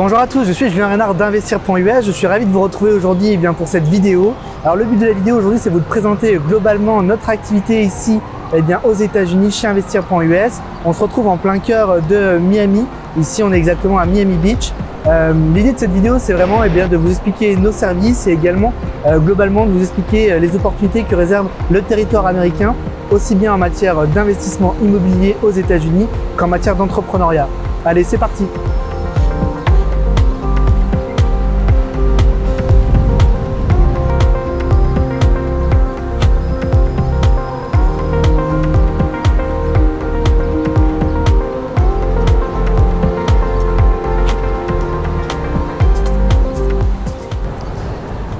Bonjour à tous, je suis Julien Reynard d'Investir.us. Je suis ravi de vous retrouver aujourd'hui pour cette vidéo. Alors le but de la vidéo aujourd'hui, c'est de vous présenter globalement notre activité ici aux États-Unis chez Investir.us. On se retrouve en plein cœur de Miami. Ici, on est exactement à Miami Beach. L'idée de cette vidéo, c'est vraiment de vous expliquer nos services et également globalement de vous expliquer les opportunités que réserve le territoire américain, aussi bien en matière d'investissement immobilier aux États-Unis qu'en matière d'entrepreneuriat. Allez, c'est parti!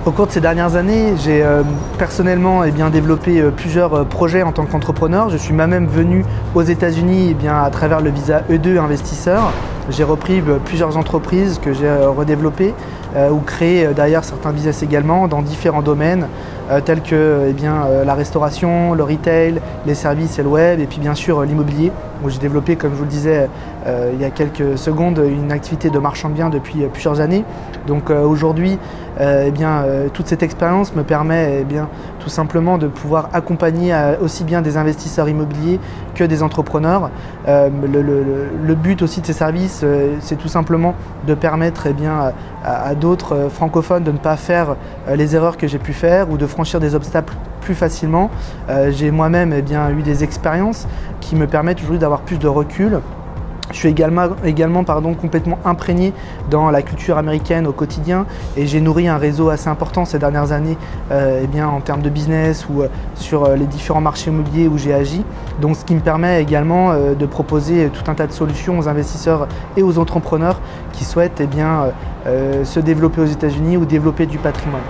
Au cours de ces dernières années, j'ai personnellement développé plusieurs projets en tant qu'entrepreneur. Je suis moi-même venu aux États-Unis à travers le visa E2 investisseur. J'ai repris plusieurs entreprises que j'ai redéveloppées ou créé d'ailleurs certains business également dans différents domaines tels que la restauration, le retail, les services et le web et puis bien sûr l'immobilier où j'ai développé, comme je vous le disais il y a quelques secondes, une activité de marchand de biens depuis plusieurs années. Donc aujourd'hui, toute cette expérience me permet tout simplement de pouvoir accompagner aussi bien des investisseurs immobiliers que des entrepreneurs. Le but aussi de ces services, c'est tout simplement de permettre à d'autres francophones de ne pas faire les erreurs que j'ai pu faire ou de franchir des obstacles plus facilement. J'ai moi-même eu des expériences qui me permettent aujourd'hui d'avoir plus de recul. Je suis également complètement imprégné dans la culture américaine au quotidien et j'ai nourri un réseau assez important ces dernières années en termes de business ou sur les différents marchés immobiliers où j'ai agi. Donc ce qui me permet également de proposer tout un tas de solutions aux investisseurs et aux entrepreneurs qui souhaitent se développer aux États-Unis ou développer du patrimoine.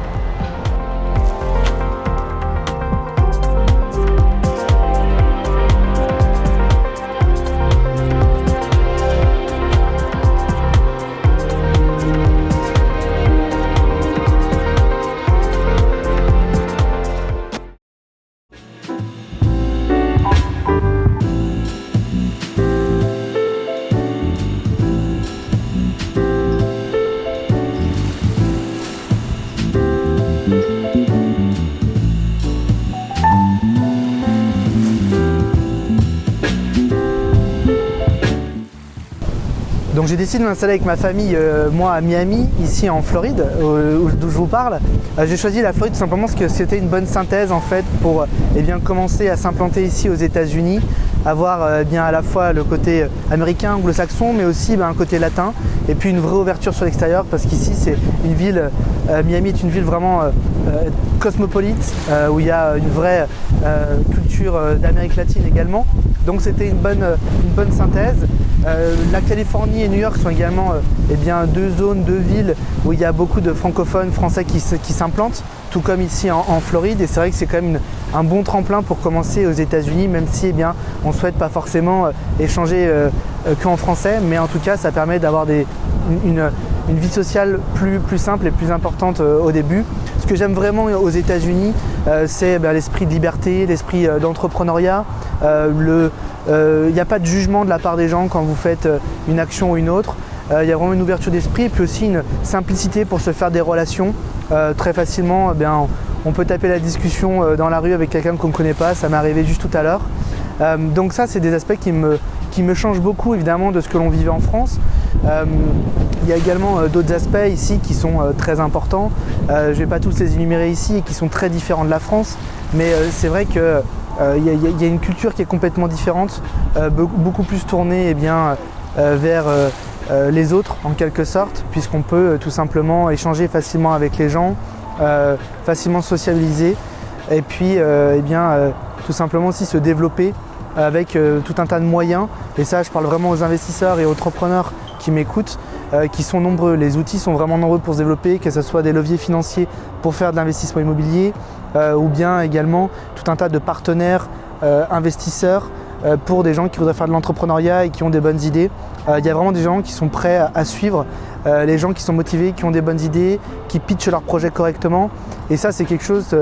Donc j'ai décidé de m'installer avec ma famille, moi à Miami, ici en Floride, d'où je vous parle. J'ai choisi la Floride tout simplement parce que c'était une bonne synthèse en fait pour commencer à s'implanter ici aux États-Unis, avoir à la fois le côté américain, anglo-saxon, mais aussi un côté latin, et puis une vraie ouverture sur l'extérieur parce qu'ici c'est une ville, Miami est une ville vraiment cosmopolite, où il y a une vraie culture d'Amérique latine également. Donc c'était une bonne synthèse. La Californie et New York sont également deux zones, deux villes où il y a beaucoup de francophones français qui s'implantent, tout comme ici en Floride. Et c'est vrai que c'est quand même un bon tremplin pour commencer aux États-Unis, même si on ne souhaite pas forcément échanger qu'en français, mais en tout cas ça permet d'avoir une vie sociale plus simple et plus importante au début. Ce que j'aime vraiment aux États-Unis, c'est l'esprit de liberté, l'esprit d'entrepreneuriat. Il n'y a pas de jugement de la part des gens quand vous faites une action ou une autre. Il y a vraiment une ouverture d'esprit et puis aussi une simplicité pour se faire des relations. Très facilement, on peut taper la discussion dans la rue avec quelqu'un qu'on ne connaît pas. Ça m'est arrivé juste tout à l'heure. Donc ça, c'est des aspects qui me changent beaucoup évidemment de ce que l'on vivait en France. Il y a également d'autres aspects ici qui sont très importants. Je ne vais pas tous les énumérer ici et qui sont très différents de la France, mais c'est vrai que y a une culture qui est complètement différente, beaucoup plus tournée vers les autres en quelque sorte, puisqu'on peut tout simplement échanger facilement avec les gens, facilement sociabiliser et puis tout simplement aussi se développer avec tout un tas de moyens. Et ça, je parle vraiment aux investisseurs et aux entrepreneurs qui m'écoutent, qui sont nombreux. Les outils sont vraiment nombreux pour se développer, que ce soit des leviers financiers pour faire de l'investissement immobilier ou bien également tout un tas de partenaires investisseurs pour des gens qui voudraient faire de l'entrepreneuriat et qui ont des bonnes idées. Il y a vraiment des gens qui sont prêts à suivre, les gens qui sont motivés, qui ont des bonnes idées, qui pitchent leur projet correctement. Et ça, c'est quelque chose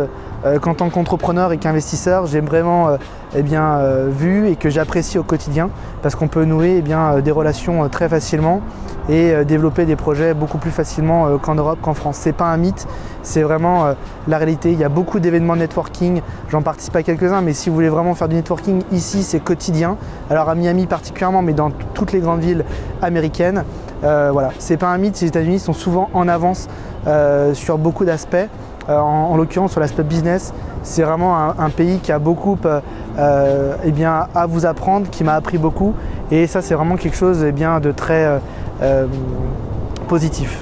qu'en tant qu'entrepreneur et qu'investisseur, j'ai vraiment vu et que j'apprécie au quotidien parce qu'on peut nouer des relations très facilement et développer des projets beaucoup plus facilement qu'en Europe, qu'en France. C'est pas un mythe, c'est vraiment la réalité. Il y a beaucoup d'événements networking, j'en participe à quelques-uns, mais si vous voulez vraiment faire du networking ici, c'est quotidien. Alors à Miami particulièrement, mais dans toutes les grandes villes américaines. Voilà, c'est pas un mythe, les États-Unis sont souvent en avance sur beaucoup d'aspects. En l'occurrence sur l'aspect business, c'est vraiment un pays qui a beaucoup à vous apprendre, qui m'a appris beaucoup, et ça c'est vraiment quelque chose de très positif.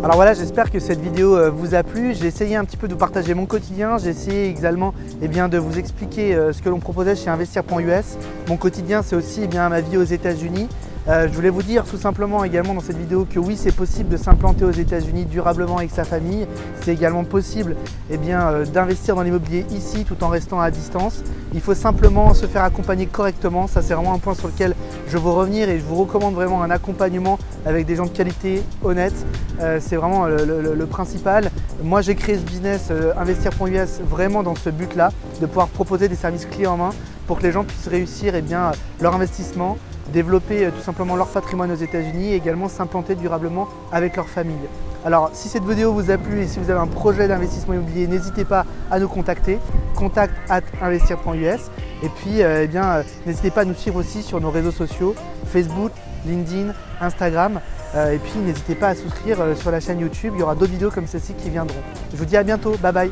Alors voilà, j'espère que cette vidéo vous a plu. J'ai essayé un petit peu de vous partager mon quotidien. J'ai essayé également de vous expliquer ce que l'on proposait chez Investir.us. Mon quotidien, c'est aussi ma vie aux États-Unis. Je voulais vous dire tout simplement également dans cette vidéo que oui, c'est possible de s'implanter aux États-Unis durablement avec sa famille. C'est également possible d'investir dans l'immobilier ici tout en restant à distance. Il faut simplement se faire accompagner correctement. Ça, c'est vraiment un point sur lequel je veux revenir et je vous recommande vraiment un accompagnement avec des gens de qualité, honnêtes. C'est vraiment le principal. Moi, j'ai créé ce business Investir.us vraiment dans ce but-là, de pouvoir proposer des services clés en main pour que les gens puissent réussir leur investissement, développer tout simplement leur patrimoine aux États-Unis et également s'implanter durablement avec leur famille. Alors si cette vidéo vous a plu et si vous avez un projet d'investissement immobilier, n'hésitez pas à nous contacter, contact@investir.us, et puis n'hésitez pas à nous suivre aussi sur nos réseaux sociaux, Facebook, LinkedIn, Instagram, et puis n'hésitez pas à souscrire sur la chaîne YouTube, il y aura d'autres vidéos comme celle-ci qui viendront. Je vous dis à bientôt, bye bye.